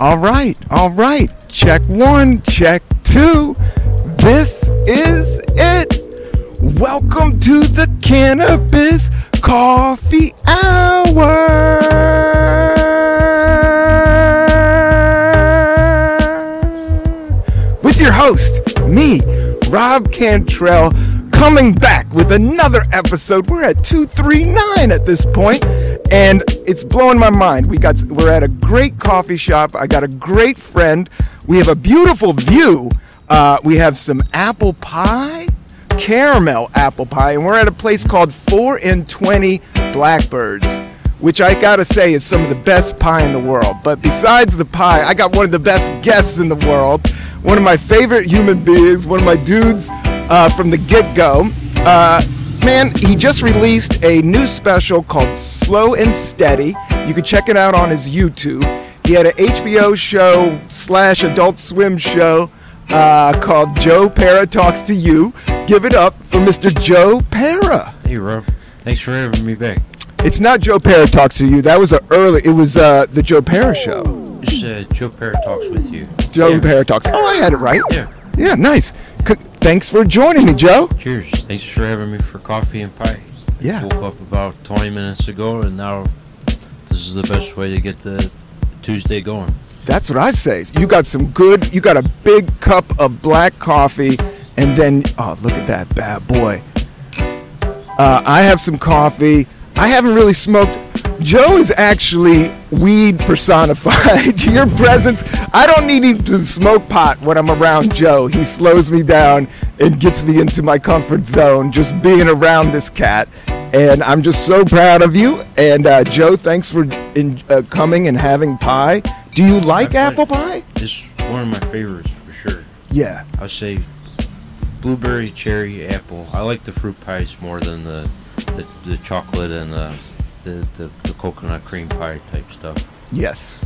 All right. Check one, check two. This is it. Welcome to the Cannabis Coffee Hour. With your host, me, Rob Cantrell, coming back with another episode. We're at 239 at this point, and it's blowing my mind. We're at a great coffee shop. I got a great friend. We have a beautiful view. We have some apple pie, caramel apple pie, and we're at a place called 4 and 20 Blackbirds, which I gotta say is some of the best pie in the world. But besides the pie, I got one of the best guests in the world, one of my favorite human beings, one of my dudes from the get-go. Man, he just released a new special called Slow and Steady. You can check it out on his YouTube. He had an HBO show / Adult Swim show called Joe Pera Talks to You. Give it up for Mr. Joe Pera. Hey, Rob. Thanks for having me back. It's not Joe Pera Talks to You. That was it was the Joe Pera show. It's Joe Pera Talks with you. Joe Pera Talks. Oh, I had it right. Yeah, nice. Thanks for joining me, Joe. Cheers. Thanks for having me for coffee and pie. Yeah. I woke up about 20 minutes ago, and now this is the best way to get the Tuesday going. That's what I say. You got a big cup of black coffee, and then, oh, look at that bad boy. I have some coffee. I haven't really smoked. Joe is actually weed personified. Your presence, I don't need him to smoke pot when I'm around Joe. He slows me down and gets me into my comfort zone just being around this cat. And I'm just so proud of you. And Joe, thanks for coming and having pie. Do you like apple pie? It's one of my favorites for sure. Yeah. I would say blueberry, cherry, apple. I like the fruit pies more than the chocolate and the coconut cream pie type stuff. Yes.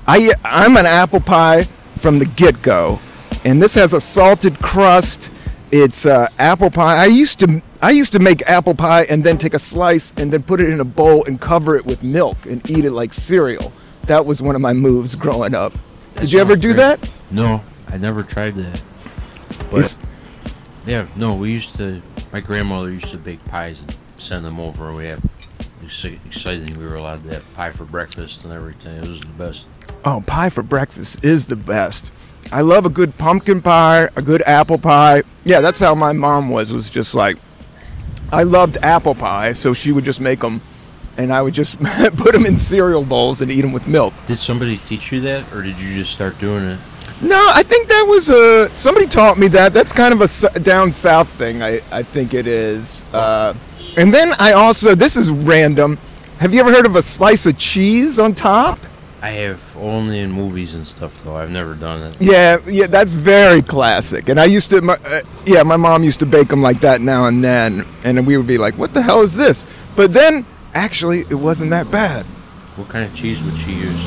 I'm an apple pie from the get-go, and this has a salted crust. It's apple pie. I used to make apple pie and then take a slice and then put it in a bowl and cover it with milk and eat it like cereal. That was one of my moves growing up. Did you ever do that? No, I never tried that. But my grandmother used to bake pies and send them over, and we have exciting. We were allowed to have pie for breakfast and everything. It was the best. Oh, pie for breakfast is the best. I love a good pumpkin pie, a good apple pie. Yeah, that's how my mom was just like, I loved apple pie, so she would just make them, and I would just put them in cereal bowls and eat them with milk. Did somebody teach you that, or did you just start doing it? No, I think that was somebody taught me that. That's kind of a down south thing, I think it is. And then this is random. Have you ever heard of a slice of cheese on top? I have, only in movies and stuff, though. I've never done it. Yeah, that's very classic. And I used to, my mom used to bake them like that now and then. And we would be like, what the hell is this? But then, actually, it wasn't that bad. What kind of cheese would she use?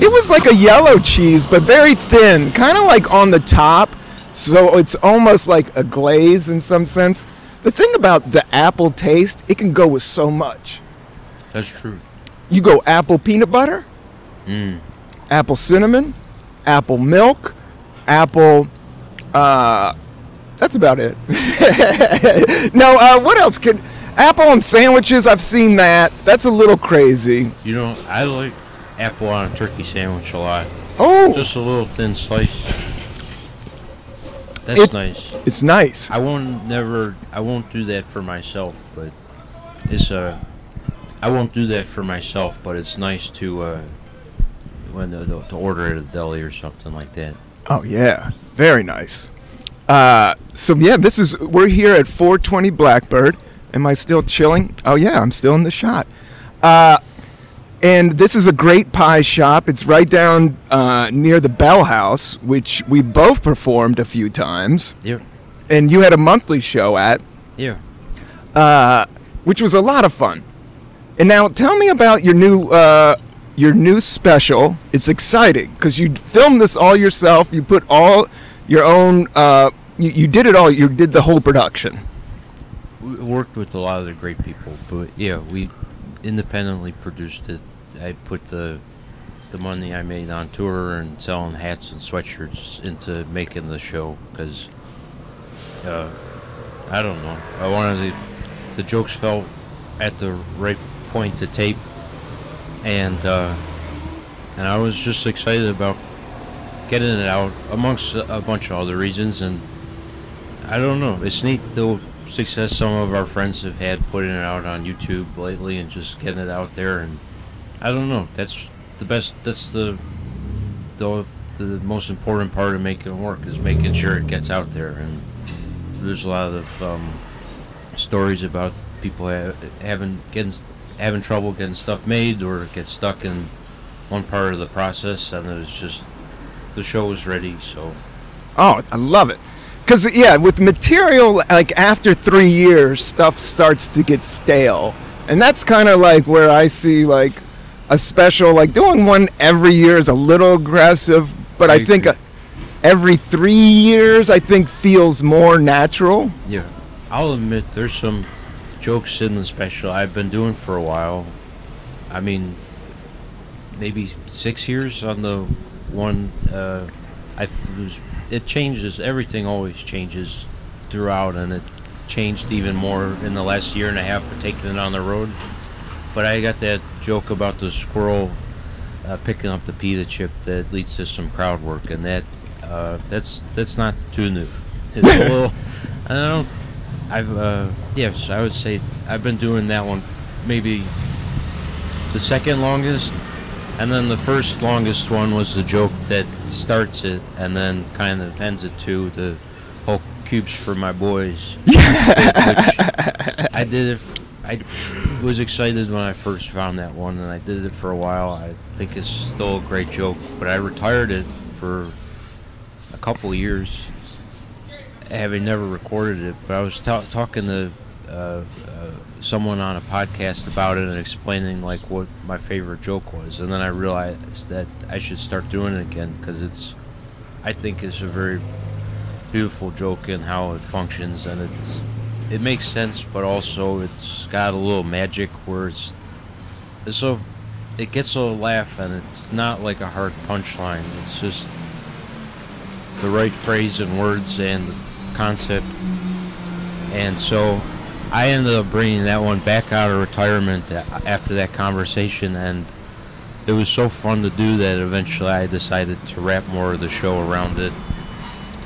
It was like a yellow cheese, but very thin, kind of like on the top. So it's almost like a glaze in some sense. The thing about the apple taste, it can go with so much. That's true. You go apple peanut butter, apple cinnamon, apple milk, apple, that's about it. No, what else apple on sandwiches, I've seen that. That's a little crazy. You know, I like apple on a turkey sandwich a lot. Oh. Just a little thin slice. That's nice. It's nice. I won't do that for myself, but I won't do that for myself, but it's nice to order at a deli or something like that. Oh yeah, very nice. We're here at 420 Blackbird. Am I still chilling? Oh yeah, I'm still in the shot. And this is a great pie shop. It's right down near the Bell House, which we both performed a few times. Yeah. And you had a monthly show at. Yeah. Which was a lot of fun. And now tell me about your new special. It's exciting because you filmed this all yourself. You put all your own. You did it all. You did the whole production. We worked with a lot of the great people, but yeah, we independently produced it. I put the the money I made on tour and selling hats and sweatshirts into making the show, because I don't know, I wanted the jokes felt at the right point to tape, and I was just excited about getting it out, amongst a bunch of other reasons. And I don't know, it's neat the success some of our friends have had putting it out on YouTube lately and just getting it out there. And I don't know, that's the best, that's the most important part of making it work, is making sure it gets out there. And there's a lot of stories about people having trouble getting stuff made, or get stuck in one part of the process, and it was just, the show was ready. So I love it, because with material, like after 3 years, stuff starts to get stale, and that's kind of like where I see like a special, like doing one every year is a little aggressive, but I think every 3 years I think feels more natural. Yeah, I'll admit there's some jokes in the special I've been doing for a while. I mean, maybe 6 years on the one. It changes. Everything always changes throughout, and it changed even more in the last year and a half for taking it on the road. But I got that joke about the squirrel picking up the pita chip that leads to some crowd work, and that's not too new. It's a little, I don't know. Yes, I would say I've been doing that one maybe the second longest, and then the first longest one was the joke that starts it and then kind of ends it too, the whole cubes for my boys. Which I did it. I was excited when I first found that one, and I did it for a while. I think it's still a great joke, but I retired it for a couple of years, having never recorded it. But I was talking to someone on a podcast about it and explaining like what my favorite joke was, and then I realized that I should start doing it again, because I think it's a very beautiful joke in how it functions, and it makes sense, but also it's got a little magic where it gets a laugh, and it's not like a hard punchline. It's just the right phrase and words and concept. And so I ended up bringing that one back out of retirement after that conversation, and it was so fun to do that eventually I decided to wrap more of the show around it.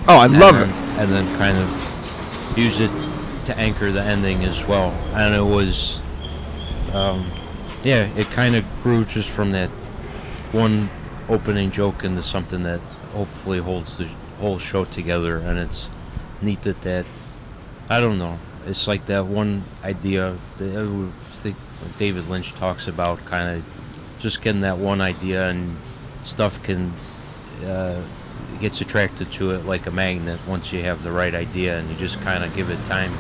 I love it. And then kind of use it to anchor the ending as well. And it was, it kind of grew just from that one opening joke into something that hopefully holds the whole show together. And it's neat that I don't know, it's like that one idea that I think David Lynch talks about, kind of just getting that one idea, and stuff can gets attracted to it like a magnet once you have the right idea, and you just kind of give it time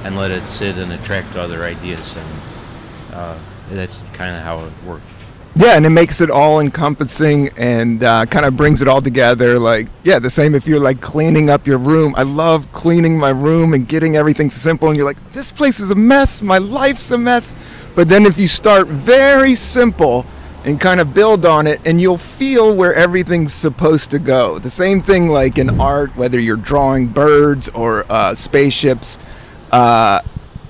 and let it sit and attract other ideas, and that's kind of how it works. Yeah, and it makes it all encompassing and kind of brings it all together. Like, the same if you're like cleaning up your room. I love cleaning my room and getting everything simple, and you're like, this place is a mess, my life's a mess. But then if you start very simple and kind of build on it, and you'll feel where everything's supposed to go. The same thing like in art, whether you're drawing birds or spaceships.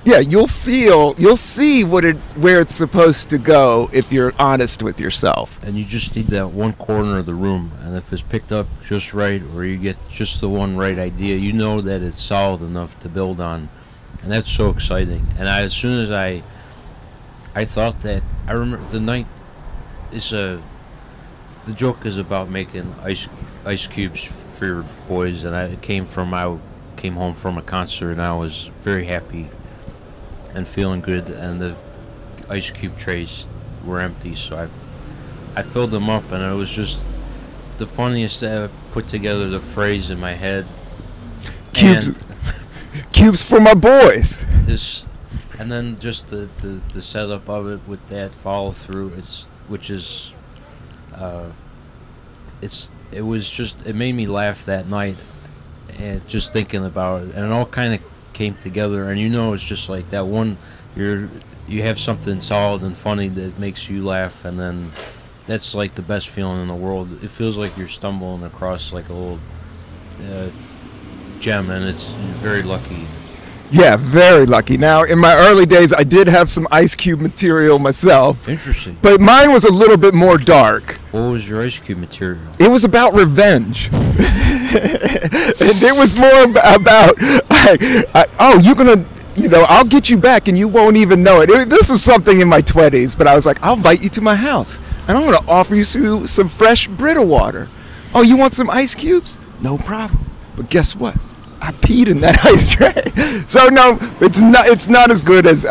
You'll see where it's supposed to go if you're honest with yourself. And you just need that one corner of the room, and if it's picked up just right, or you get just the one right idea, you know that it's solid enough to build on, and that's so exciting. And as soon as I thought that, I remember the night. The joke is about making ice cubes for your boys, and I came home from a concert, and I was very happy and feeling good, and the ice cube trays were empty, so I filled them up, and it was just the funniest to put together the phrase in my head. Cubes for my boys. And then just the setup of it with that follow through, it made me laugh that night, and just thinking about it, and it all kind of came together. And it's just like that one, you have something solid and funny that makes you laugh, and then that's like the best feeling in the world. It feels like you're stumbling across like a little gem, and it's very lucky. Yeah, very lucky. Now, in my early days, I did have some Ice Cube material myself. Interesting. But mine was a little bit more dark. What was your Ice Cube material? It was about revenge. And it was more about, you're going to, I'll get you back and you won't even know it. This was something in my 20s, but I was like, I'll invite you to my house, and I'm going to offer you some fresh Brita water. Oh, you want some ice cubes? No problem. But guess what? I peed in that ice tray. So no, it's not as good as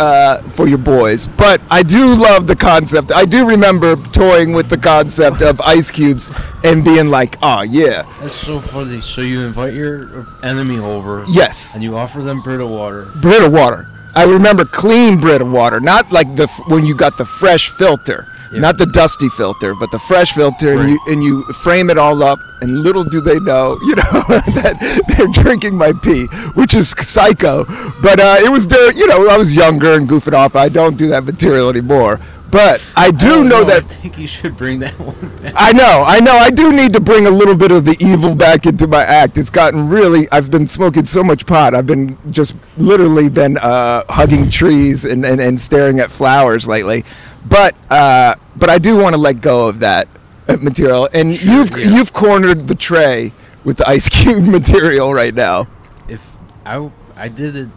for your boys. But I do love the concept. I do remember toying with the concept of ice cubes and being like, oh yeah. That's so funny. So you invite your enemy over. Yes. And you offer them Brita water. Brita water. I remember clean Brita water, not like when you got the fresh filter. Yeah. Not the dusty filter, but the fresh filter, right. and you frame it all up, and little do they know, that they're drinking my pee, which is psycho. But it was, I was younger and goofing off. I don't do that material anymore. But I do know that. I think you should bring that one back. I know. I do need to bring a little bit of the evil back into my act. It's gotten really. I've been smoking so much pot. I've been just literally been hugging trees and staring at flowers lately. But I do want to let go of that material. And sure, you've cornered the tray with the Ice Cube material right now. If I did it.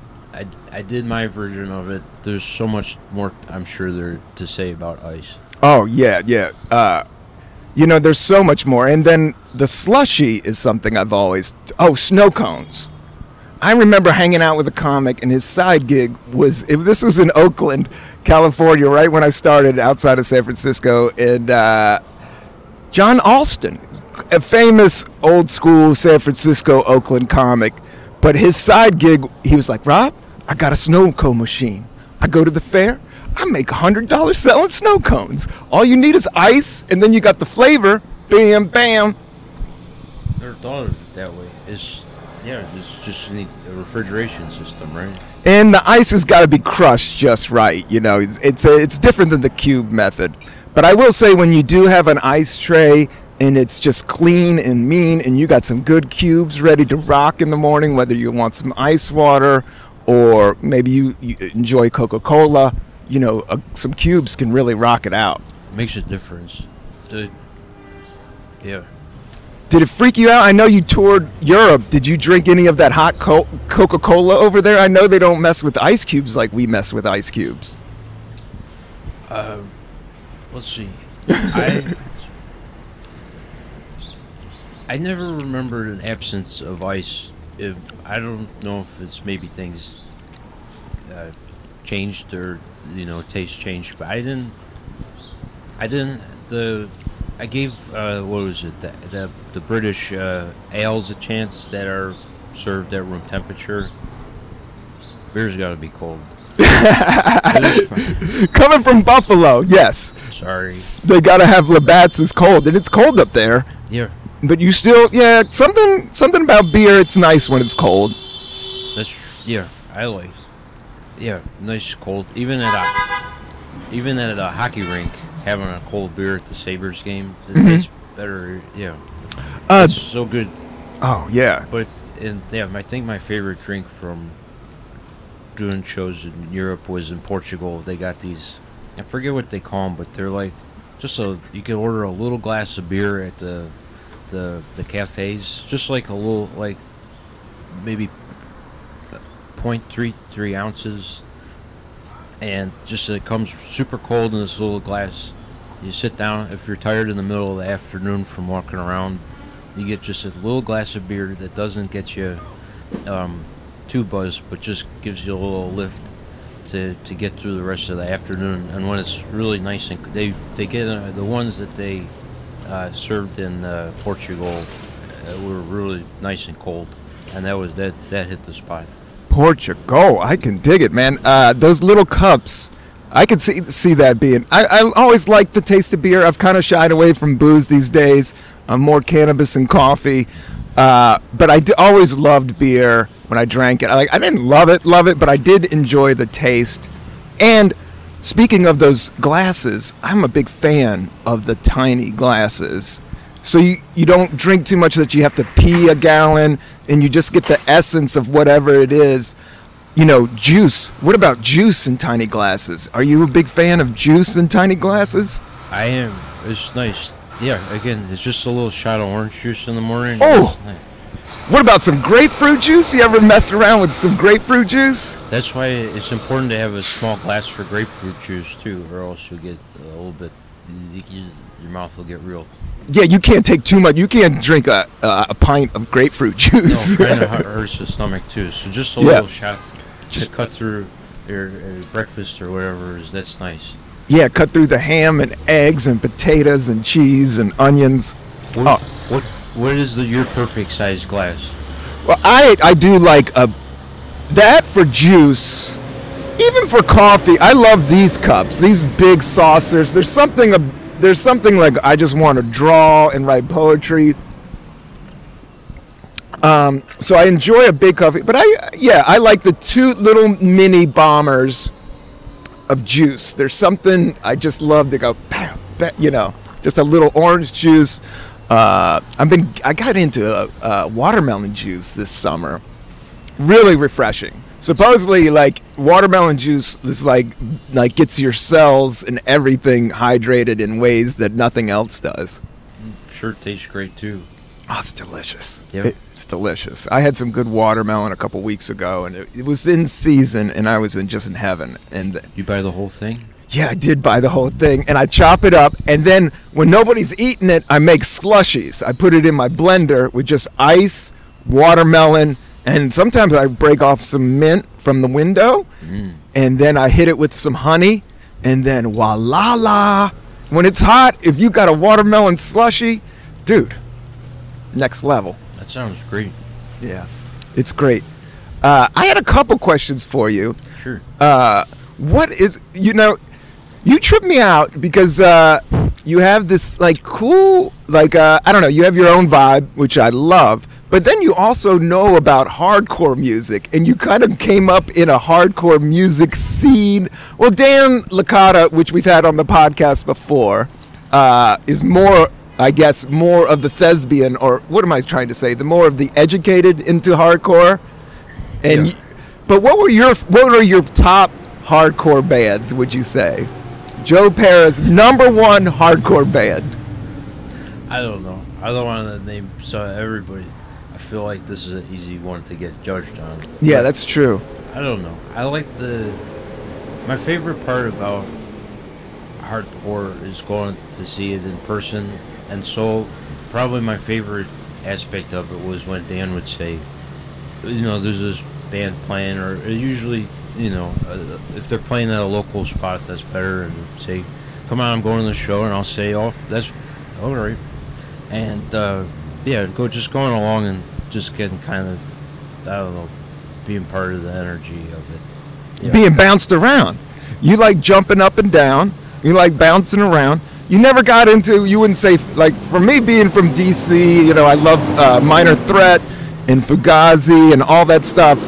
I did my version of it. There's so much more, I'm sure, there to say about ice. Oh, yeah. There's so much more. And then the slushy is something I've always... Oh, snow cones. I remember hanging out with a comic, and his side gig was... This was in Oakland, California, right when I started outside of San Francisco. And John Alston, a famous old-school San Francisco, Oakland comic. But his side gig, he was like, Rob, I got a snow cone machine. I go to the fair. I make $100 selling snow cones. All you need is ice, and then you got the flavor. Bam, bam. Never thought of it that way. It's just a refrigeration system, right? And the ice has got to be crushed just right. It's different than the cube method. But I will say, when you do have an ice tray and it's just clean and mean, and you got some good cubes ready to rock in the morning, whether you want some ice water or maybe you enjoy Coca-Cola, some cubes can really rock it out. Makes a difference. Yeah. Did it freak you out? I know you toured Europe. Did you drink any of that hot Coca-Cola over there? I know they don't mess with ice cubes like we mess with ice cubes. Let's see. I never remembered an absence of ice. I don't know if it's maybe things changed or taste changed, but I gave what was it, the British ales a chance that are served at room temperature. Beer's got to be cold. Coming from Buffalo, yes. Sorry. They got to have Labatt's is cold, and it's cold up there. Yeah. But you still, something about beer, it's nice when it's cold. I like. Yeah, nice cold. Even at a hockey rink, having a cold beer at the Sabres game, it's better. Yeah, it's so good. Oh yeah. But I think my favorite drink from doing shows in Europe was in Portugal. They got these, I forget what they call them, but they're like you could order a little glass of beer at the cafes, just like a little, like maybe 0.33 ounces, and just it comes super cold in this little glass. You sit down, if you're tired in the middle of the afternoon from walking around, you get just a little glass of beer that doesn't get you too buzzed, but just gives you a little lift to get through the rest of the afternoon. And when it's really nice, and they get the ones that they served in Portugal were really nice and cold, and that hit the spot. Portugal, I can dig it, man. Those little cups, I could see that being. I always liked the taste of beer. I've kind of shied away from booze these days. I'm more cannabis and coffee, but I always loved beer when I drank it. I didn't love it, but I did enjoy the taste. And speaking of those glasses, I'm a big fan of the tiny glasses. So you don't drink too much that you have to pee a gallon, and you just get the essence of whatever it is. You know, juice. What about juice in tiny glasses? Are you a big fan of juice in tiny glasses? I am. It's nice. Yeah, again, it's just a little shot of orange juice in the morning. Oh! What about some grapefruit juice? You ever mess around with some grapefruit juice? That's why it's important to have a small glass for grapefruit juice, too, or else you'll get a little bit, your mouth will get real. Yeah, you can't take too much. You can't drink a pint of grapefruit juice. No, it kind of hurts the stomach, too. So just a little shot to cut through your breakfast or whatever, that's nice. Yeah, cut through the ham and eggs and potatoes and cheese and onions. What is your perfect size glass? Well, I do like that for juice. Even for coffee, I love these cups, these big saucers. There's something like I just want to draw and write poetry. So I enjoy a big coffee, but I like the two little mini bombers of juice. There's something I just love to go, just a little orange juice. I got into watermelon juice this summer. Really refreshing. Supposedly, like, watermelon juice is like gets your cells and everything hydrated in ways that nothing else does. Sure, tastes great too. Oh, it's delicious. Yep. It's delicious. I had some good watermelon a couple weeks ago, and it was in season, and I was just in heaven. And you buy the whole thing? Yeah, I did buy the whole thing, and I chop it up, and then when nobody's eating it, I make slushies. I put it in my blender with just ice, watermelon, and sometimes I break off some mint from the window, and then I hit it with some honey, and then voila! When it's hot, if you got a watermelon slushie, dude, next level. That sounds great. Yeah, it's great. I had a couple questions for you. Sure. What is, you trip me out because you have this cool, I don't know, you have your own vibe, which I love, but then you also know about hardcore music, and you kind of came up in a hardcore music scene. Well, Dan Licata, which we've had on the podcast before, is more, I guess, more of the thespian, or what am I trying to say? The more of the educated into hardcore. And yeah. But what were your top hardcore bands, would you say? Joe Pera's number one hardcore band. I don't know. I don't want to name everybody. I feel like this is an easy one to get judged on. Yeah, that's true. I don't know. I like my favorite part about hardcore is going to see it in person, and so probably my favorite aspect of it was when Dan would say, there's this band playing, or usually, if they're playing at a local spot, that's better, and say, come on, I'm going to the show, and I'll say, oh, that's all right. And, going along and just getting kind of, I don't know, being part of the energy of it. Yeah. Being bounced around. You like jumping up and down. You like bouncing around. You never got into, you wouldn't say, for me being from D.C., I love Minor Threat and Fugazi and all that stuff,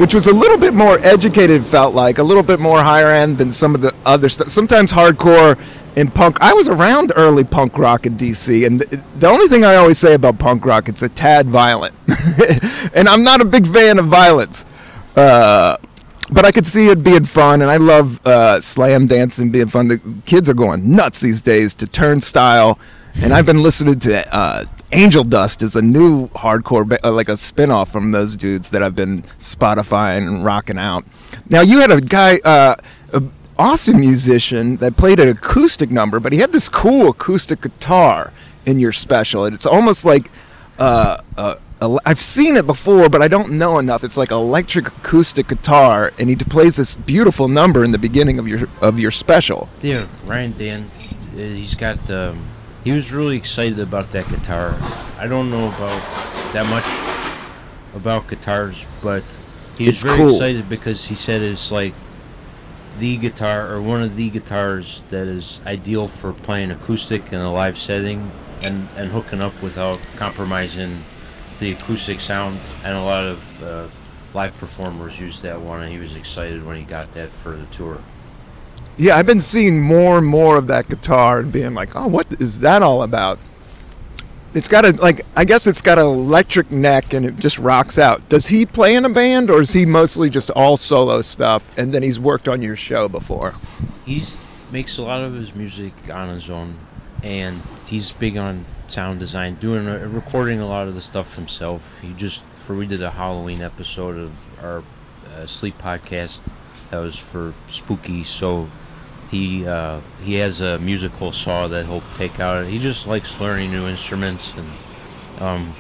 which was a little bit more educated, felt like, a little bit more higher end than some of the other stuff. Sometimes hardcore and punk. I was around early punk rock in D.C., and the only thing I always say about punk rock, it's a tad violent. And I'm not a big fan of violence. But I could see it being fun, and I love slam dancing being fun. The kids are going nuts these days to Turnstile, and I've been listening to Angel Dust is a new hardcore, like a spin-off from those dudes that I've been Spotifying and rocking out. Now, you had a guy, an awesome musician that played an acoustic number, but he had this cool acoustic guitar in your special, and it's almost like I've seen it before, but I don't know enough. It's like electric acoustic guitar, and he plays this beautiful number in the beginning of your special. Yeah, Ryan Dan, he's got. He was really excited about that guitar. I don't know about that much about guitars, but he was very excited because he said it's like the guitar, or one of the guitars that is ideal for playing acoustic in a live setting and hooking up without compromising the acoustic sound, and a lot live performers used that one, and he was excited when he got that for the tour. Yeah, I've been seeing more and more of that guitar and being like, oh, what is that all about? It's got I guess it's got an electric neck and it just rocks out. Does he play in a band, or is he mostly just all solo stuff, and then he's worked on your show before? He makes a lot of his music on his own, and he's big on sound design, recording a lot of the stuff himself. We did a Halloween episode of our Sleep podcast that was for Spooky, so he has a musical saw that he'll take out. He just likes learning new instruments, and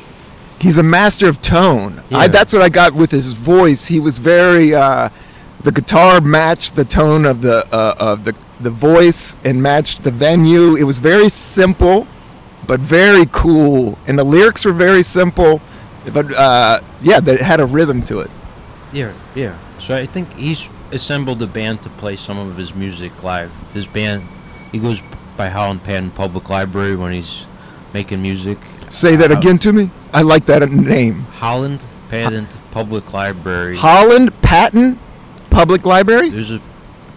he's a master of tone. Yeah. That's what I got with his voice. He was very the guitar matched the tone of the voice and matched the venue. It was very simple, but very cool, and the lyrics were very simple, but they had a rhythm to it. Yeah. So I think he's assembled a band to play some of his music live. His band, he goes by Holland Patton Public Library when he's making music. Say that again to me. I like that name. Holland Patton Public Library. Holland Patton Public Library? There's a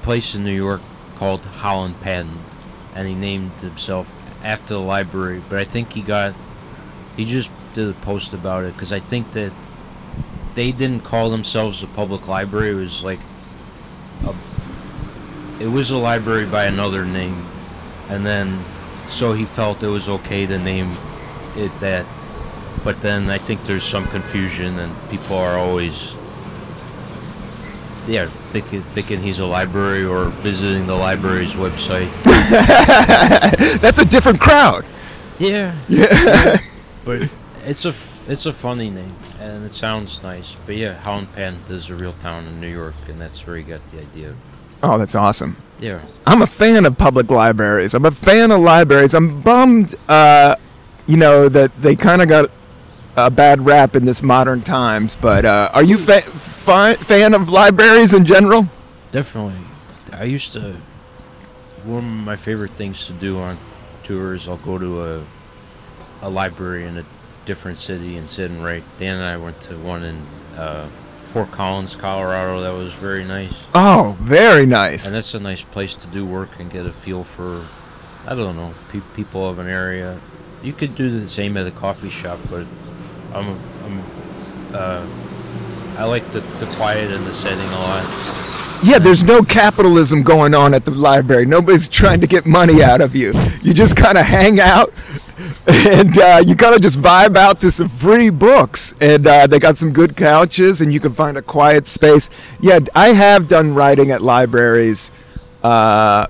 place in New York called Holland Patton, and he named himself after the library. But I think he just did a post about it, because I think that they didn't call themselves a public library. It was like it was a library by another name, and then so he felt it was okay to name it that. But then I think there's some confusion, and people are always thinking he's a library or visiting the library's website. That's a different crowd. Yeah. But it's a funny name, and it sounds nice. But yeah, Holland Patton is a real town in New York, and that's where he got the idea. Oh, that's awesome. Yeah. I'm a fan of public libraries. I'm a fan of libraries. I'm bummed, that they kind of got a bad rap in this modern times. But are you fan of libraries in general? Definitely. One of my favorite things to do on tours, I'll go to a library in a different city and sit and write. Dan and I went to one in Fort Collins, Colorado. That was very nice. Oh, very nice. And that's a nice place to do work and get a feel for, I don't know, people of an area. You could do the same at a coffee shop, but I like the quiet and the setting a lot. Yeah, there's no capitalism going on at the library. Nobody's trying to get money out of you. You just kind of hang out, and you kind of just vibe out to some free books. And they got some good couches, and you can find a quiet space. Yeah, I have done writing at libraries. Yeah,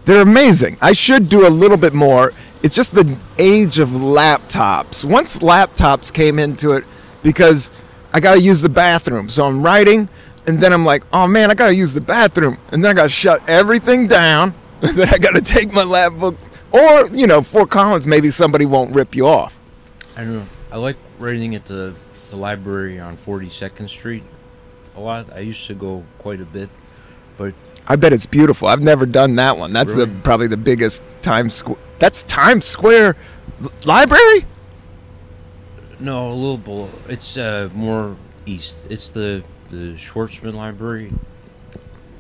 they're amazing. I should do a little bit more. It's just the age of laptops. Once laptops came into it, because I got to use the bathroom. So I'm writing, and then I'm like, oh man, I got to use the bathroom. And then I got to shut everything down. And then I got to take my lap book. Or, Fort Collins, maybe somebody won't rip you off. I don't know. I like writing at the library on 42nd Street a lot. I used to go quite a bit, but I bet it's beautiful. I've never done that one. That's really? Probably the biggest Times Square. That's Times Square Library? No, a little below. It's more east. It's the Schwartzman Library.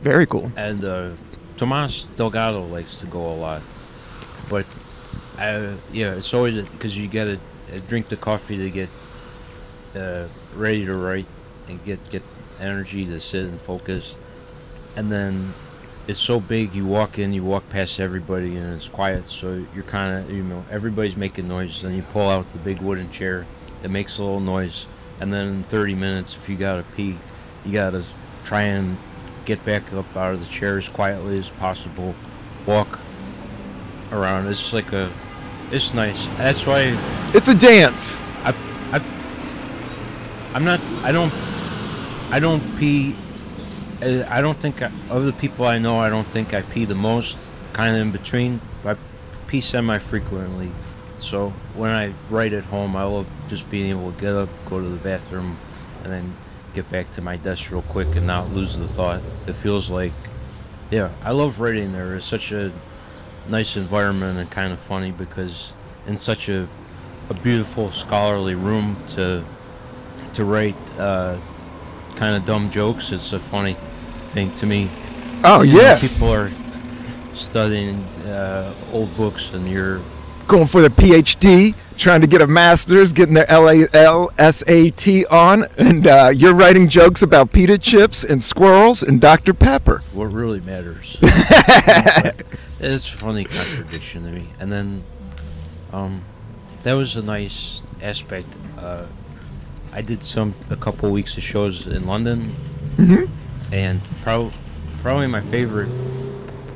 Very cool. And Tomas Delgado likes to go a lot. But, it's always because you got to drink the coffee to get ready to write and get energy to sit and focus. And then it's so big, you walk past everybody, and it's quiet, so you're kind of, everybody's making noise. Then you pull out the big wooden chair, it makes a little noise, and then in 30 minutes, if you gotta pee, you gotta try and get back up out of the chair as quietly as possible, walk around. It's nice. That's why it's a dance. I don't pee. I don't think of the people I know, I don't think I pee the most, kind of in between. I pee semi-frequently. So when I write at home, I love just being able to get up, go to the bathroom, and then get back to my desk real quick and not lose the thought. It feels like, I love writing there. It's such a nice environment and kind of funny because in such a beautiful scholarly room to write, kind of dumb jokes. It's a funny thing to me. Oh, yeah. People are studying old books, and you're going for the PhD, trying to get a master's, getting their LSAT on, and you're writing jokes about pita chips and squirrels and Dr. Pepper. What really matters. It's a funny contradiction to me. And then that was a nice aspect. I did a couple weeks of shows in London, and probably my favorite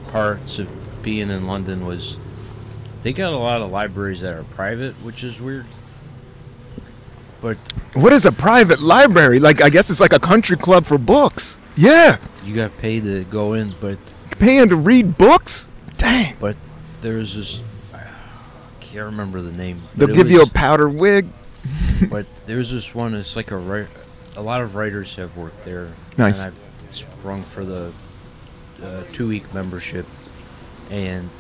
parts of being in London was they got a lot of libraries that are private, which is weird. But what is a private library? Like, I guess it's like a country club for books. Yeah. You got paid to go in, but paying to read books? Dang. But there's this, I can't remember the name. They'll give you a powder wig. But there's this one. It's like a lot of writers have worked there. Nice. And I've sprung for the 2-week membership, and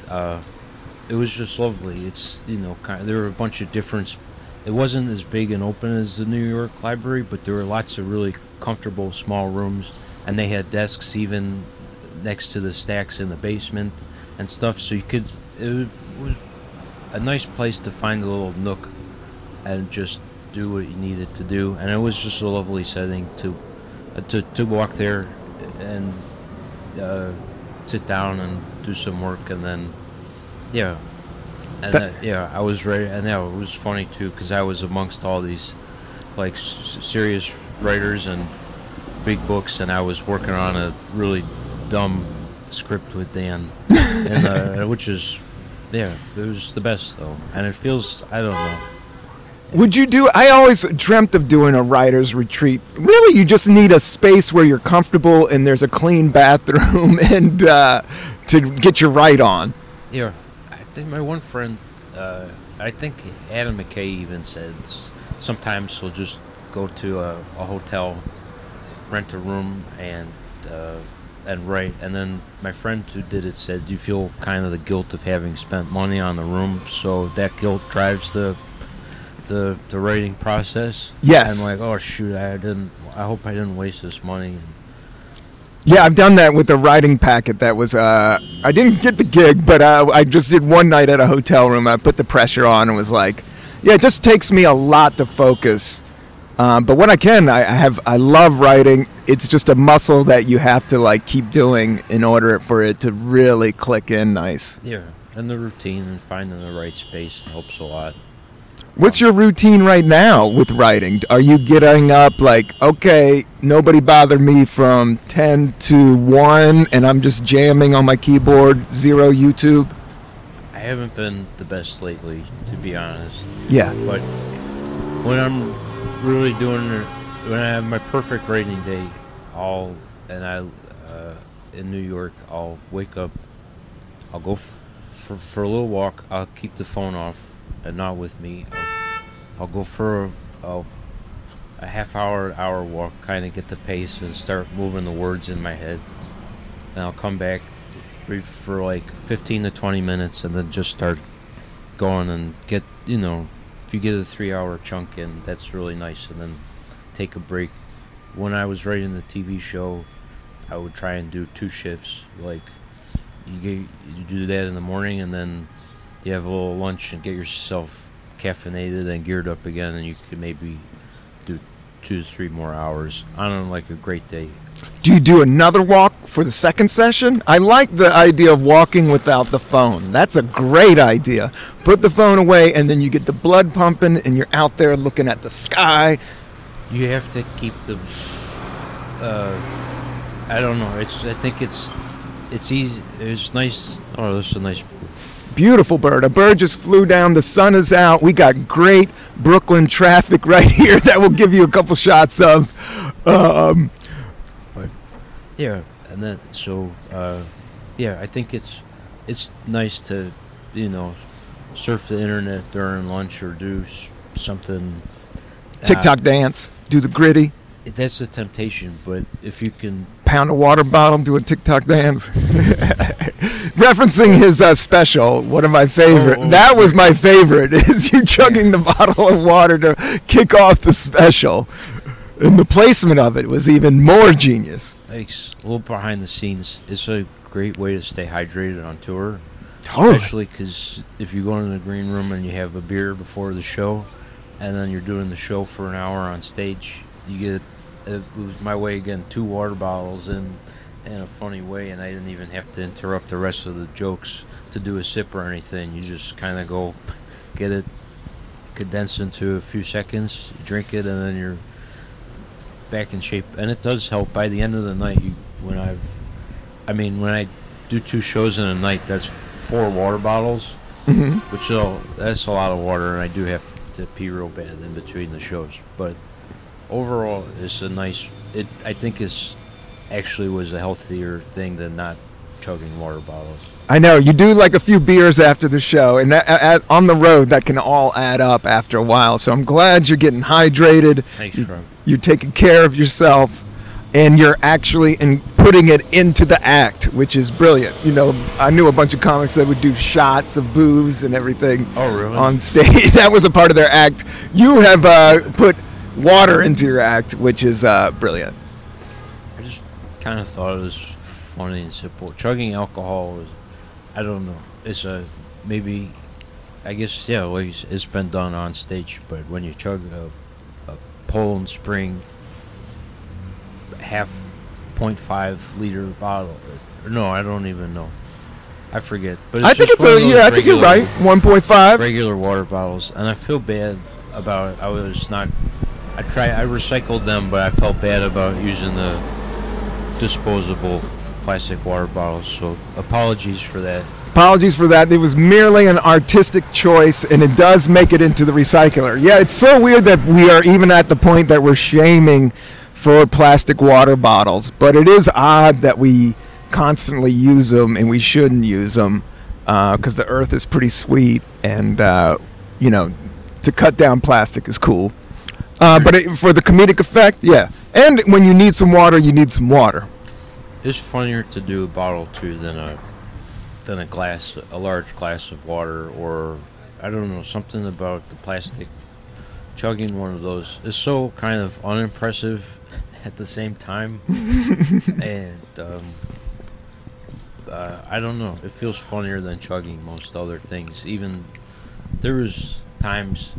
it was just lovely. It's there were a bunch of different. It wasn't as big and open as the New York Library, but there were lots of really comfortable small rooms, and they had desks even next to the stacks in the basement and stuff. So it was a nice place to find a little nook and just do what you needed to do. And it was just a lovely setting to walk there and sit down and do some work, and then I was ready. And it was funny too, because I was amongst all these like serious writers and big books, and I was working on a really dumb script with Dan, and which is it was the best though. And it feels, I don't know. Would you do? I always dreamt of doing a writer's retreat. Really, you just need a space where you're comfortable and there's a clean bathroom and to get your write on. Yeah, I think my one friend, I think Adam McKay even said sometimes he'll just go to a hotel, rent a room, and write. And then my friend who did it said, you feel kind of the guilt of having spent money on the room, so that guilt drives the writing process. Yes. I'm like, oh shoot, I hope I didn't waste this money. Yeah, I've done that with the writing packet. That was I didn't get the gig, but I just did one night at a hotel room. I put the pressure on and was like, yeah, it just takes me a lot to focus. But when I can, I love writing. It's just a muscle that you have to like keep doing in order for it to really click in nice. Yeah, and the routine and finding the right space helps a lot. What's your routine right now with writing? Are you getting up like, okay, nobody bother me from 10 to 1 and I'm just jamming on my keyboard, 0 YouTube? I haven't been the best lately, to be honest. Yeah. But when I'm really doing it, when I have my perfect writing day, in New York, I'll wake up, I'll go for a little walk, I'll keep the phone off and not with me. I'll go for a hour walk, kind of get the pace and start moving the words in my head. And I'll come back, read for like 15 to 20 minutes, and then just start going and get, if you get a 3-hour chunk in, that's really nice, and then take a break. When I was writing the TV show, I would try and do 2 shifts. Like, you do that in the morning, and then you have a little lunch and get yourself caffeinated and geared up again, and you could maybe do 2 to 3 more hours on like a great day. Do you do another walk for the second session? I like the idea of walking without the phone. That's a great idea. Put the phone away, and then you get the blood pumping, and you're out there looking at the sky. You have to keep the. I don't know. I think it's easy. It's nice. Oh, this is a nice. Beautiful bird. A bird just flew down. The sun is out. We got great Brooklyn traffic right here that will give you a couple shots of. Yeah, and then I think it's nice to surf the internet during lunch or do something. TikTok dance. Do the gritty. That's the temptation, but if you can pound a water bottle, do a TikTok dance. Referencing his special, one of my favorite. That was my favorite. Is you chugging the bottle of water to kick off the special. And the placement of it was even more genius. Thanks. A little behind the scenes. It's a great way to stay hydrated on tour. Totally. Especially because if you go into the green room and you have a beer before the show, and then you're doing the show for an hour on stage, you get, it was my way again, 2 water bottles in a funny way, and I didn't even have to interrupt the rest of the jokes to do a sip or anything. You just kind of go, get it condensed into a few seconds, drink it, and then you're back in shape. And it does help. By the end of the night, when I do 2 shows in a night, that's 4 water bottles, which that's a lot of water, and I do have to pee real bad in between the shows. But overall, it's a nice. I think it's actually was a healthier thing than not chugging water bottles. I know you do like a few beers after the show, and on the road that can all add up after a while. So I'm glad you're getting hydrated. Thanks, Rob. You're taking care of yourself, and you're actually putting it into the act, which is brilliant. You know, I knew a bunch of comics that would do shots of booze and everything on stage. That was a part of their act. You have put water into your act, which is brilliant. I just kind of thought it was funny and simple. Chugging alcohol is, I don't know. It's maybe, I guess, yeah, well, it's been done on stage, but when you chug a Poland Spring half 0.5 liter bottle, or no, I don't even know. I forget. But it's I think I think you're right. 1.5 regular water bottles, and I feel bad about it. I recycled them, but I felt bad about using the disposable plastic water bottles, so apologies for that. Apologies for that. It was merely an artistic choice, and it does make it into the recycler. Yeah, it's so weird that we are even at the point that we're shaming for plastic water bottles, but it is odd that we constantly use them, and we shouldn't use them because the earth is pretty sweet, and to cut down plastic is cool. But for the comedic effect, yeah. And when you need some water, you need some water. It's funnier to do a bottle too than a large glass of water, or I don't know, something about the plastic. Chugging one of those is so kind of unimpressive at the same time, and I don't know. It feels funnier than chugging most other things. Even there was times,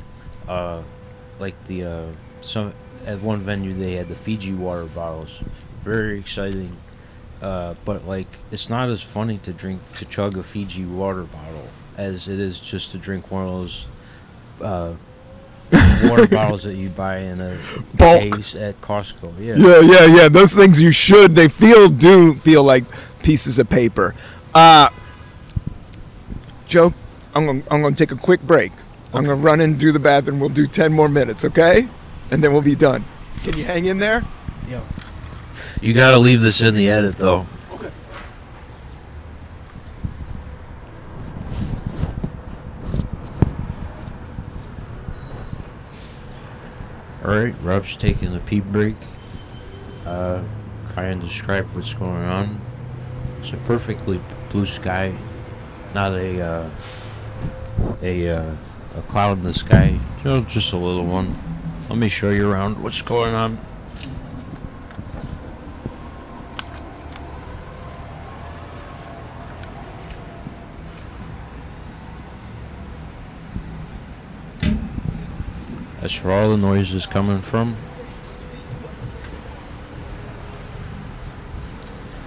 like at one venue they had the Fiji water bottles, very exciting. But like, it's not as funny to chug a Fiji water bottle as it is just to drink one of those water bottles that you buy in a case at Costco. Yeah. Those things they do feel like pieces of paper. Joe, I'm gonna take a quick break. Okay. I'm gonna run and do the bathroom. We'll do 10 more minutes, okay? And then we'll be done. Can you hang in there? Yeah. You gotta leave this in the edit, though. Okay. Alright, Rob's taking a pee break. Try and describe what's going on. It's a perfectly blue sky, not a cloud in the sky, just a little one. Let me show you around what's going on. That's where all the noise is coming from.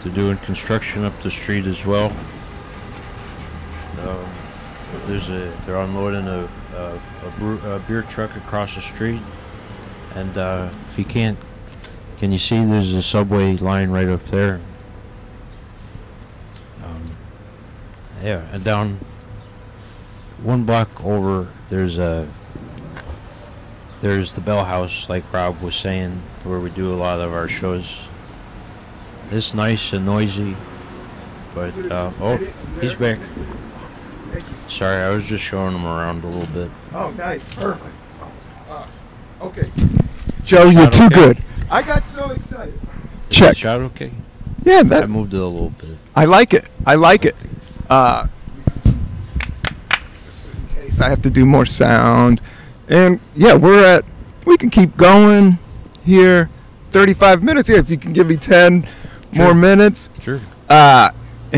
They're doing construction up the street as well. They're unloading a beer truck across the street, and if you can you see there's a subway line right up there? Yeah, and down 1 block over there's the Bell House, like Rob was saying, where we do a lot of our shows. It's nice and noisy, but he's back. Sorry, I was just showing him around a little bit. Oh, nice, perfect. Okay, Joe, you're too good. I got so excited. Check. Is the shot okay? Yeah, I moved it a little bit. I like it. Just in case I have to do more sound. And yeah, we can keep going. here. 35 minutes. Yeah, if you can give me 10 more minutes. Sure. And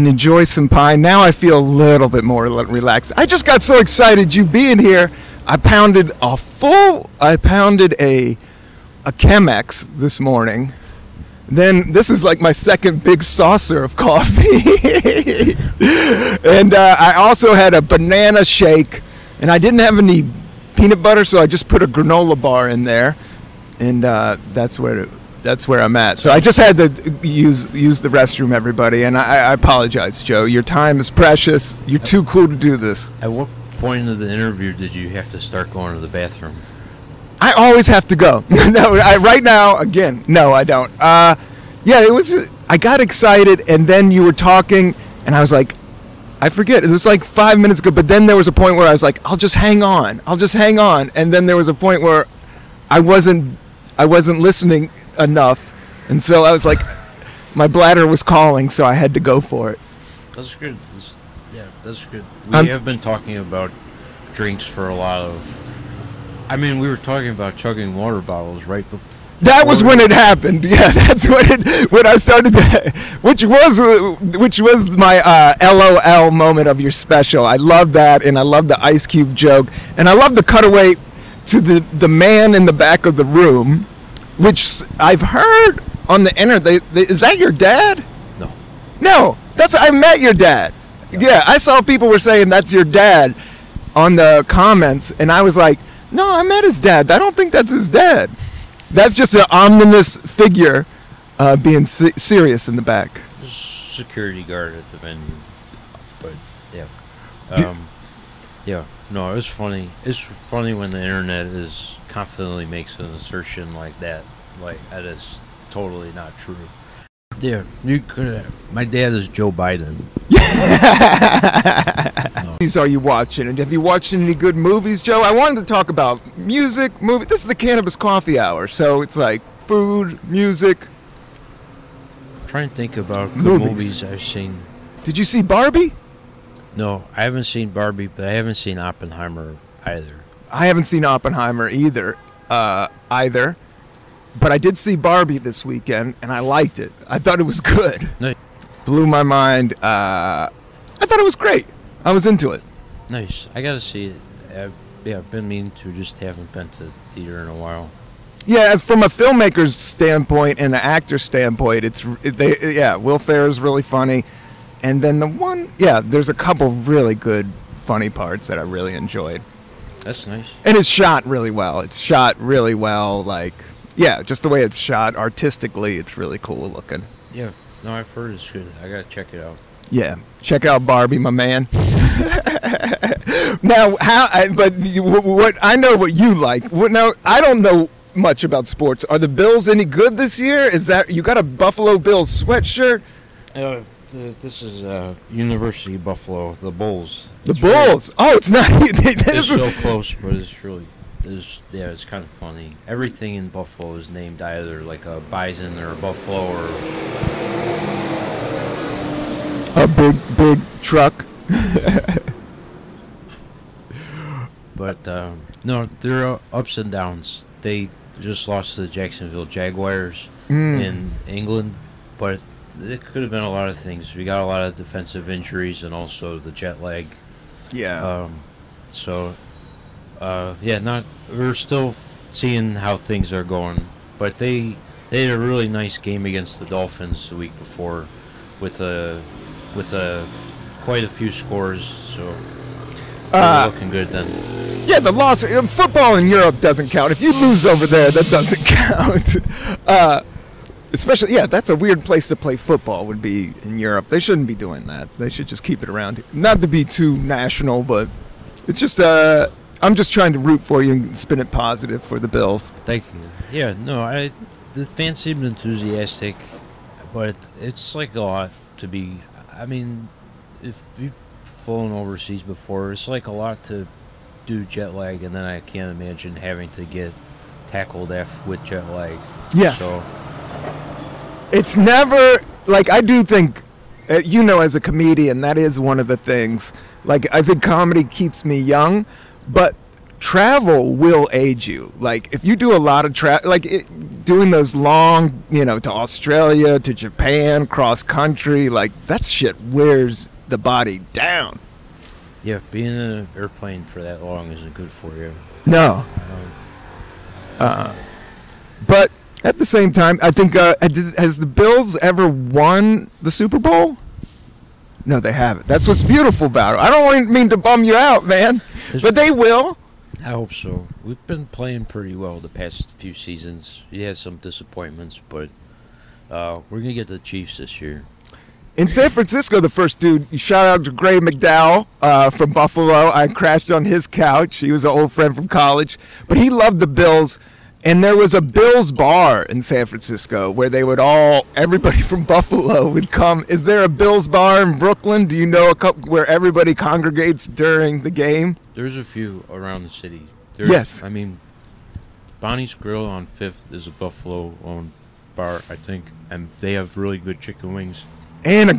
enjoy some pie. Now I feel a little bit more relaxed. I just got so excited you being here. I pounded a Chemex this morning. Then this is like my second big saucer of coffee. And I also had a banana shake, and I didn't have any peanut butter, so I just put a granola bar in there, and that's where I'm at. So I just had to use the restroom, everybody, and I apologize, Joe. Your time is precious. You're too cool to do this. At what point of the interview did you have to start going to the bathroom? I always have to go. No, right now, again, no, I don't. Yeah, it was. I got excited, and then you were talking, and I was like, I forget. It was like 5 minutes ago, but then there was a point where I was like, I'll just hang on, and then there was a point where I wasn't listening enough, and so I was like, my bladder was calling, so I had to go for it. That's good. That's good. We have been talking about drinks for a lot of. I mean, we were talking about chugging water bottles right before. That was when it happened. Yeah, that's when I started to, which was my LOL moment of your special. I love that, and I love the Ice Cube joke, and I love the cutaway to the man in the back of the room, which I've heard on the internet. Is that your dad? No, I met your dad. No. Yeah, I saw people were saying that's your dad on the comments, and I was like, no, I met his dad. I don't think that's his dad. That's just an ominous figure being serious in the back. Security guard at the venue. But, yeah. Yeah, no, it was funny. It's funny when the internet confidently makes an assertion like that. Like, that is totally not true. Yeah, you could. My dad is Joe Biden. Movies are you watching? And have you watched any good movies, Joe? I wanted to talk about music, movie. This is the Cannabis Coffee Hour, so it's like food, music. I'm trying to think about good movies I've seen. Did you see Barbie? No, I haven't seen Barbie, but I haven't seen Oppenheimer either. I haven't seen Oppenheimer either. But I did see Barbie this weekend, and I liked it. I thought it was good. Nice. Blew my mind. I thought it was great. I was into it. Nice. I got to see it. I've been meaning to, just haven't been to the theater in a while. Yeah, as from a filmmaker's standpoint and an actor's standpoint, Will Ferrell's really funny. And then there's a couple really good funny parts that I really enjoyed. That's nice. And it's shot really well. Like... Yeah, just the way it's shot artistically, it's really cool looking. Yeah, no, I've heard it's good. I gotta check it out. Yeah, check out Barbie, my man. Now, what I know what you like. Now, I don't know much about sports. Are the Bills any good this year? Is that you got a Buffalo Bills sweatshirt? This is University of Buffalo, the Bulls. The Bulls. Oh, it's not. It's so close, but it's really. It's kind of funny. Everything in Buffalo is named either like a bison or a buffalo or a big truck. But no, there are ups and downs. They just lost to the Jacksonville Jaguars in England, but it could have been a lot of things. We got a lot of defensive injuries and also the jet lag. Yeah. We're still seeing how things are going, but they had a really nice game against the Dolphins the week before, with quite a few scores. So they're looking good then. Yeah, the loss. Football in Europe doesn't count. If you lose over there, that doesn't count. Especially, that's a weird place to play football. Would be in Europe. They shouldn't be doing that. They should just keep it around. Not to be too national, but it's just I'm just trying to root for you and spin it positive for the Bills. Thank you. Yeah, no, the fans seemed enthusiastic, but it's like a lot to be. I mean, if you've flown overseas before, it's like a lot to do jet lag, and then I can't imagine having to get tackled with jet lag. Yes. So it's never like I do think, as a comedian, that is one of the things. Like I think comedy keeps me young. But travel will age you. Like if you do a lot of doing those long, to Australia, to Japan, cross country, like that shit wears the body down. Yeah, being in an airplane for that long isn't good for you. No. But at the same time, I think has the Bills ever won the Super Bowl? No, they haven't. That's what's beautiful about it. I don't mean to bum you out, man, but they will. I hope so. We've been playing pretty well the past few seasons. We had some disappointments, but we're going to get the Chiefs this year. In San Francisco, the first dude, shout out to Gray McDowell from Buffalo. I crashed on his couch. He was an old friend from college, but he loved the Bills. And there was a Bills bar in San Francisco where they would everybody from Buffalo would come. Is there a Bills bar in Brooklyn? Do you know a couple where everybody congregates during the game? There's a few around the city. Yes. I mean, Bonnie's Grill on 5th is a Buffalo-owned bar, I think, and they have really good chicken wings. And a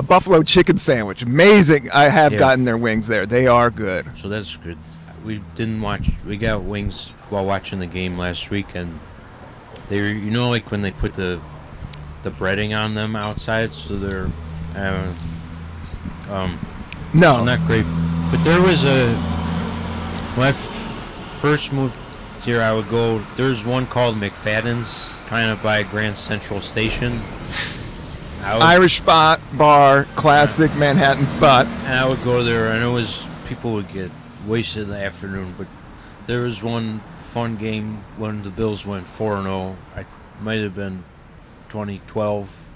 buffalo chicken sandwich. Amazing. I have gotten their wings there. They are good. So that's good. We got wings while watching the game last week, and they were, like when they put the breading on them outside, so they're no, not great. But there was when I first moved here, I would go. There's one called McFadden's, kind of by Grand Central Station. Irish spot bar, classic Manhattan spot. And I would go there, and people would get wasted in the afternoon, but there was one fun game when the Bills went 4-0. I might have been 2012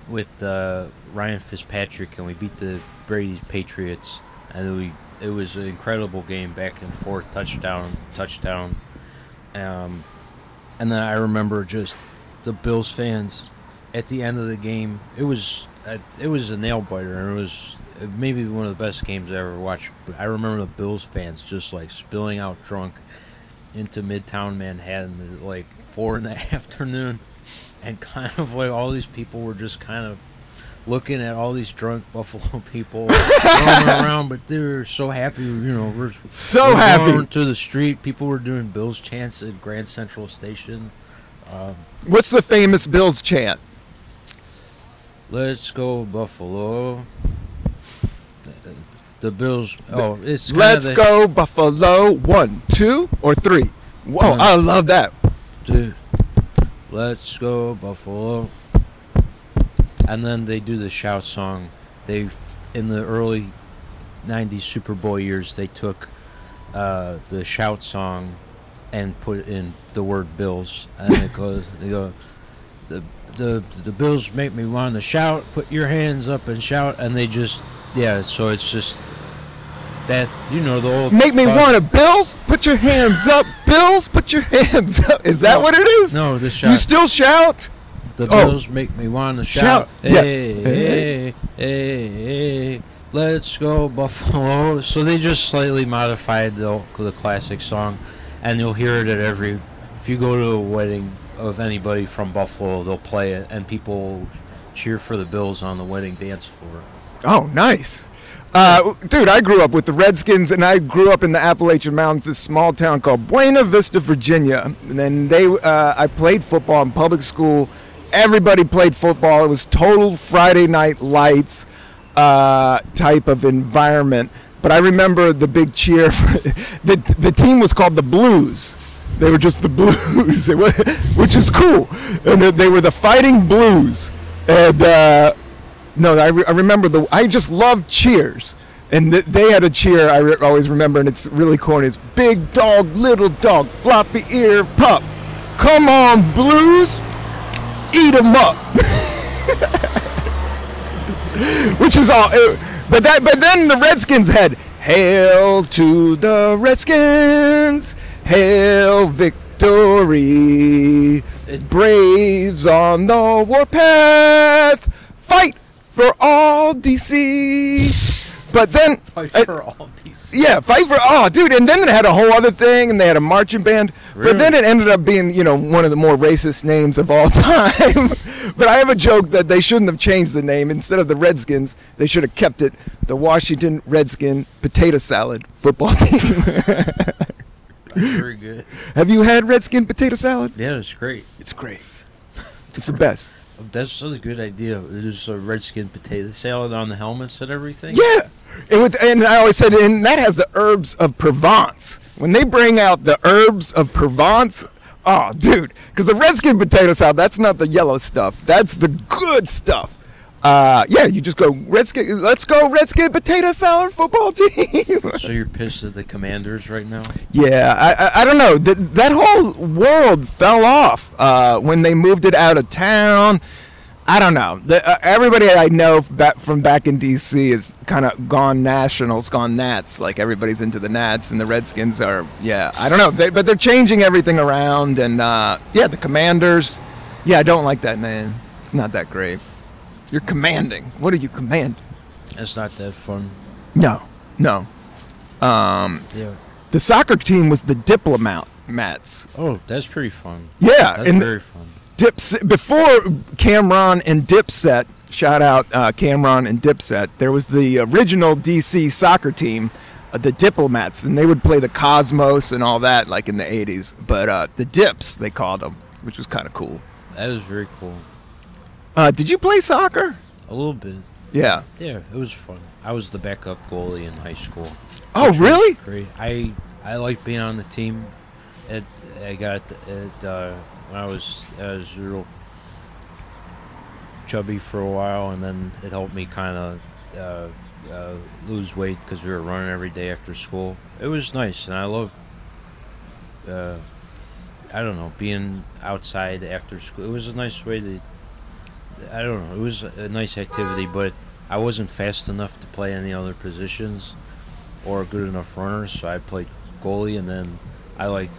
with Ryan Fitzpatrick, and we beat the Brady's Patriots, and it was an incredible game, back and forth, touchdown, and then I remember just the Bills fans at the end of the game. It was a nail biter, and it was maybe one of the best games I ever watched. But I remember the Bills fans just like spilling out drunk into Midtown Manhattan at like 4 in the afternoon, and kind of like all these people were just kind of looking at all these drunk Buffalo people roaming around, but they were so happy. We're happy. Going to the street, people were doing Bills chants at Grand Central Station. What's the famous Bills chant? Let's go Buffalo. The Bills. It's Let's go Buffalo. 1, 2, or 3. Whoa, I love that. 2. Let's go Buffalo. And then they do the shout song. In the early 90s Super Bowl years, they took the shout song and put in the word Bills, and they go the Bills make me want to shout, put your hands up and shout, and they just so it's just that, the old make me want to Bills, put your hands up, Bills, put your hands up. Is that what it is? No, the shout. You still shout? The Bills make me want to shout. Hey, yeah. hey, hey, hey, let's go Buffalo. So they just slightly modified the classic song, and you'll hear it at if you go to a wedding of anybody from Buffalo, they'll play it, and people cheer for the Bills on the wedding dance floor. Oh, nice. Dude, I grew up with the Redskins, and I grew up in the Appalachian Mountains, this small town called Buena Vista, Virginia. And then I played football in public school. Everybody played football. It was total Friday Night Lights type of environment. But I remember the big cheer. The team was called the Blues. They were just the Blues, which is cool. And they were the Fighting Blues. And I remember I just loved cheers. And they had a cheer I always remember, and it's really corny. It's big dog, little dog, floppy ear pup. Come on, Blues, eat 'em up. Which is all. But then the Redskins had Hail to the Redskins, hail victory, Braves on the warpath, fight for all DC, But then Fight for all DC. Yeah, fight for dude. And then it had a whole other thing, and they had a marching band. Really? But then it ended up being, one of the more racist names of all time. But I have a joke that they shouldn't have changed the name. Instead of the Redskins, they should have kept it the Washington Redskin Potato Salad Football Team. Very good. Have you had Redskin Potato Salad? Yeah, it's great. It's great. It's the best. That's a good idea. There's a Redskin potato salad on the helmets and everything. Yeah. And I always said, and that has the herbs of Provence. When they bring out the herbs of Provence, oh, dude, because the Redskin potato salad, that's not the yellow stuff. That's the good stuff. Yeah, you just go, Redskin, let's go Redskin potato salad football team. So you're pissed at the Commanders right now? Yeah, I don't know. That whole world fell off when they moved it out of town. I don't know. Everybody I know from back in D.C. is kind of gone Nationals, gone Nats. Like everybody's into the Nats, and the Redskins are, I don't know. But they're changing everything around, and the Commanders. Yeah, I don't like that name. It's not that great. You're commanding. What do you command? It's not that fun. No. Yeah. The soccer team was the Diplomats. Oh, that's pretty fun. Yeah, That's very fun. Before Cameron and Dipset, shout out Cameron and Dipset, there was the original DC soccer team, the Diplomats, and they would play the Cosmos and all that like in the 80s. But the Dips, they called them, which was kind of cool. That was very cool. Did you play soccer? A little bit. Yeah. Yeah, it was fun. I was the backup goalie in high school. Oh, really? Great. I liked being on the team. I got it when I was real chubby for a while, and then it helped me kind of lose weight because we were running every day after school. It was nice, and I love I don't know, being outside after school. It was a nice way to, I don't know, it was a nice activity, but I wasn't fast enough to play any other positions or a good enough runner, so I played goalie, and then I liked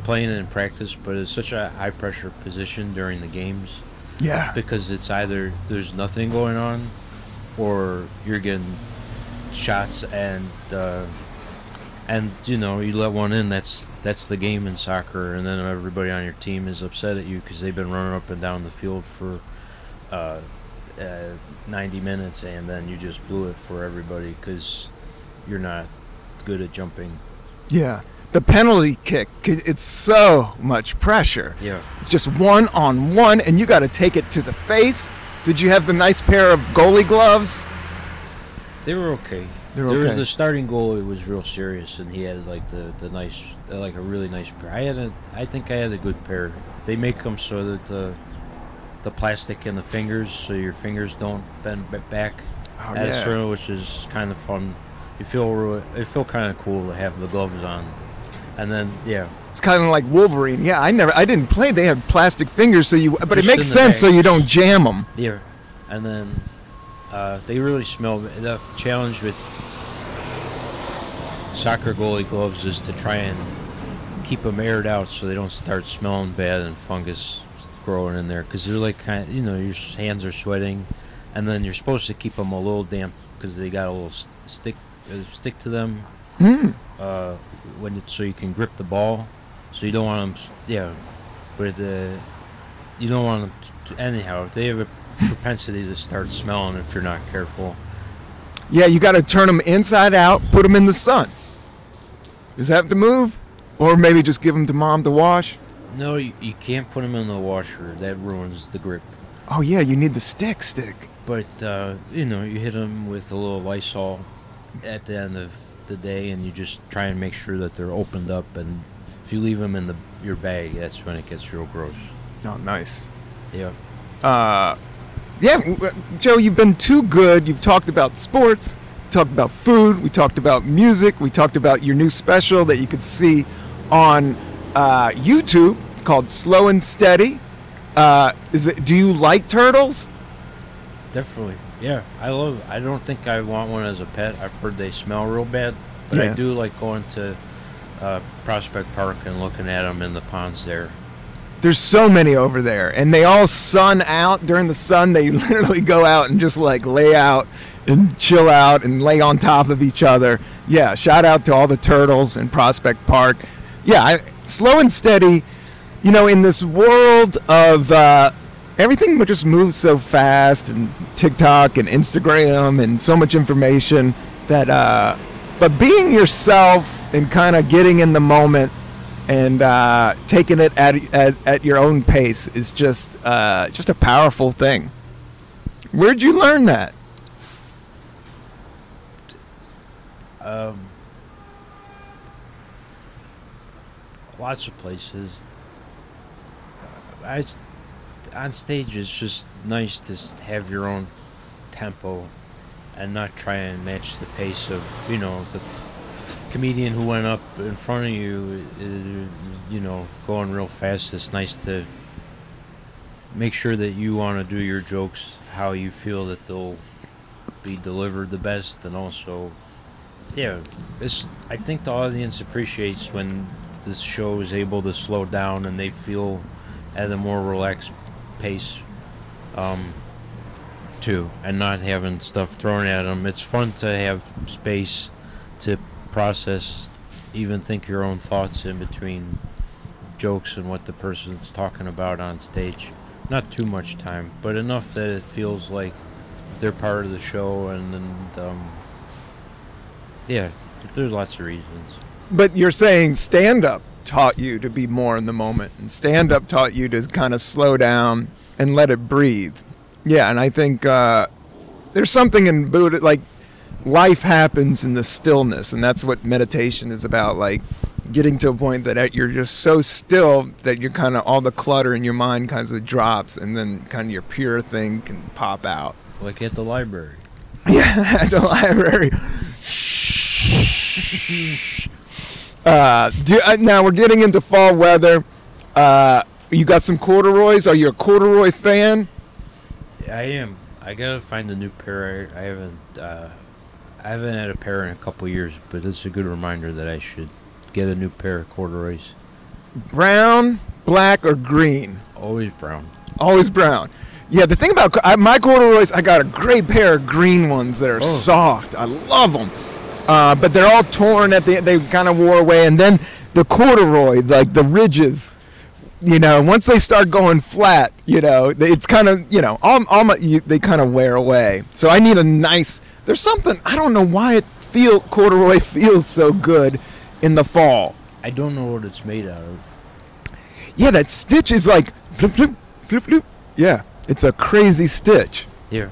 playing it in practice, but it's such a high pressure position during the games. Yeah. Because it's either there's nothing going on or you're getting shots and you let one in, that's the game in soccer, and then everybody on your team is upset at you because they've been running up and down the field for 90 minutes, and then you just blew it for everybody because you're not good at jumping. Yeah. The penalty kick, it's so much pressure. Yeah. It's just one-on-one, and you got to take it to the face. Did you have the nice pair of goalie gloves? They were okay. There was the starting goalie was real serious, and he had like the nice, like a really nice pair. I think I had a good pair. They make them so that the plastic in the fingers, so your fingers don't bend back. Oh, yeah. Which is kind of fun. It feel kind of cool to have the gloves on, and then it's kind of like Wolverine. Yeah, I didn't play. They have plastic fingers, but it Just makes sense so you don't jam them. Yeah, and then they really smell. The challenge with soccer goalie gloves is to try and keep them aired out so they don't start smelling bad and fungus growing in there, because they're like kind of, your hands are sweating, and then you're supposed to keep them a little damp because they got a little stick to them. So you can grip the ball, so you don't want them. But you don't want them to, anyhow. They have a propensity to start smelling if you're not careful. Yeah, you got to turn them inside out, put them in the sun. Is that the move? Or maybe just give them to mom to wash? No, you can't put them in the washer. That ruins the grip. Oh, yeah, you need the stick. But, you hit them with a little Lysol at the end of the day, and you just try and make sure that they're opened up. And if you leave them in your bag, that's when it gets real gross. Oh, nice. Yeah. Joe, you've been too good. You've talked about sports, talked about food, we talked about music, we talked about your new special that you could see on YouTube called Slow and Steady. Do you like turtles? Definitely. Yeah, I don't think I want one as a pet. I've heard they smell real bad, but I do like going to Prospect Park and looking at them in the ponds there. There's so many over there, and they all sun out. During the sun, they literally go out and just like lay out and chill out and lay on top of each other. Yeah, shout out to all the turtles in Prospect Park. Yeah, slow and steady. You know, in this world of everything just moves so fast, and TikTok and Instagram and so much information that, but being yourself and kind of getting in the moment and taking it at your own pace is just a powerful thing. Where'd you learn that? Lots of places. On stage, it's just nice to have your own tempo and not try and match the pace of, you know, the comedian who went up in front of you, you know, going real fast. It's nice to make sure that you want to do your jokes how you feel that they'll be delivered the best, and also, yeah, I think the audience appreciates when this show is able to slow down and they feel at a more relaxed pace, too, and not having stuff thrown at them. It's fun to have space to process, even think your own thoughts in between jokes and what the person's talking about on stage. Not too much time, but enough that it feels like they're part of the show, and yeah, there's lots of reasons. But you're saying stand-up taught you to be more in the moment, and stand-up taught you to kind of slow down and let it breathe. Yeah, and I think there's something in Buddha, like, life happens in the stillness, and that's what meditation is about, like getting to a point that you're just so still that you're kind of, all the clutter in your mind kind of drops, and then kind of your pure thing can pop out. Like at the library. Yeah, at the library. Now we're getting into fall weather. You got some corduroys? Are you a corduroy fan? I am. I gotta find a new pair. I haven't had a pair in a couple years, but it's a good reminder that I should get a new pair of corduroys. Brown, black, or green? Always brown. Always brown. Yeah, the thing about my corduroys, I got a great pair of green ones that are soft. I love them. But they're all torn at the end. They kind of wore away. And then the corduroy, like the ridges, you know, once they start going flat, you know, it's kind of, you know, they kind of wear away. So I need a nice, there's something, I don't know why corduroy feels so good in the fall. I don't know what it's made out of. Yeah, that stitch is like flip, flip, flip, flip. Yeah, it's a crazy stitch. Yeah.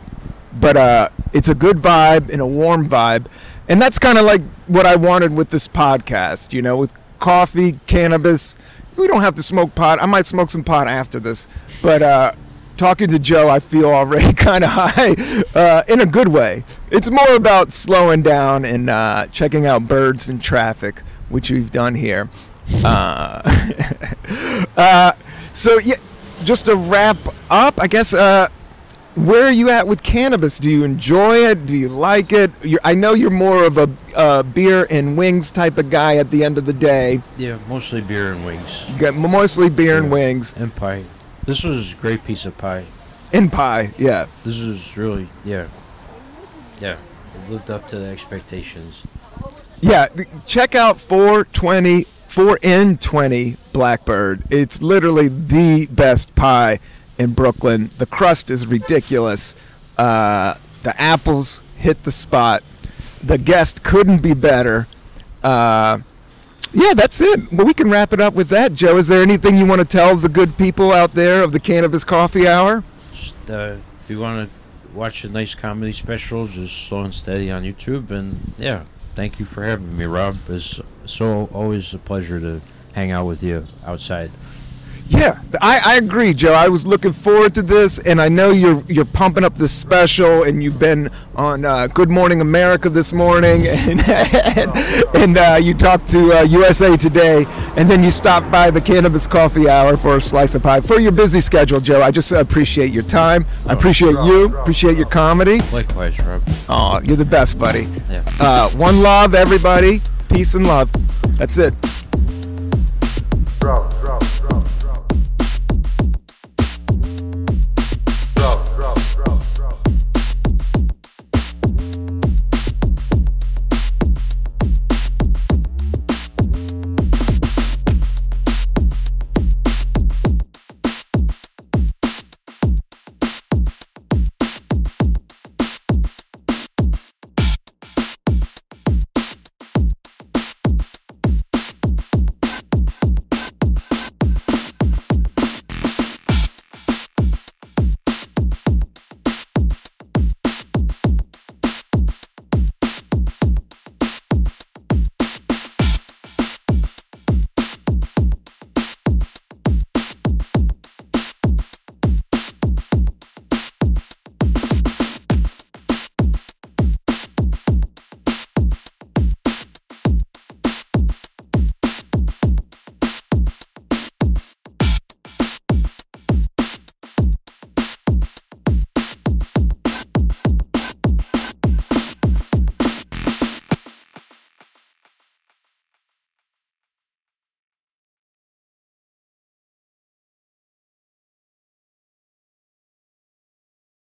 But it's a good vibe and a warm vibe. And that's kind of like what I wanted with this podcast, you know, with coffee, cannabis. We don't have to smoke pot. I might smoke some pot after this. But talking to Joe, I feel already kind of high in a good way. It's more about slowing down and checking out birds in traffic, which we've done here. So, yeah, just to wrap up, I guess, where are you at with cannabis? Do you enjoy it? Do you like it? I know you're more of a beer and wings type of guy at the end of the day. Yeah, mostly beer and wings. Mostly beer and wings. And pie. This was a great piece of pie. And pie, yeah. This was really, yeah. Yeah, it lived up to the expectations. Yeah, check out 4N20 Blackbird. It's literally the best pie in Brooklyn. The crust is ridiculous. The apples hit the spot. The guest couldn't be better. Yeah, that's it. Well, we can wrap it up with that, Joe. Is there anything you want to tell the good people out there of the Cannabis Coffee Hour? Just, if you want to watch a nice comedy special, just Slow and Steady on YouTube. And, yeah, thank you for having me, Rob. It's always a pleasure to hang out with you outside. Yeah, I agree, Joe. I was looking forward to this, and I know you're pumping up this special, and you've been on Good Morning America this morning, and you talked to USA Today, and then you stopped by the Cannabis Coffee Hour for a slice of pie. For your busy schedule, Joe, I just appreciate your time. I appreciate you. Appreciate your comedy. Likewise, Rob. Oh, you're the best, buddy. Yeah. One love, everybody. Peace and love. That's it. Bro.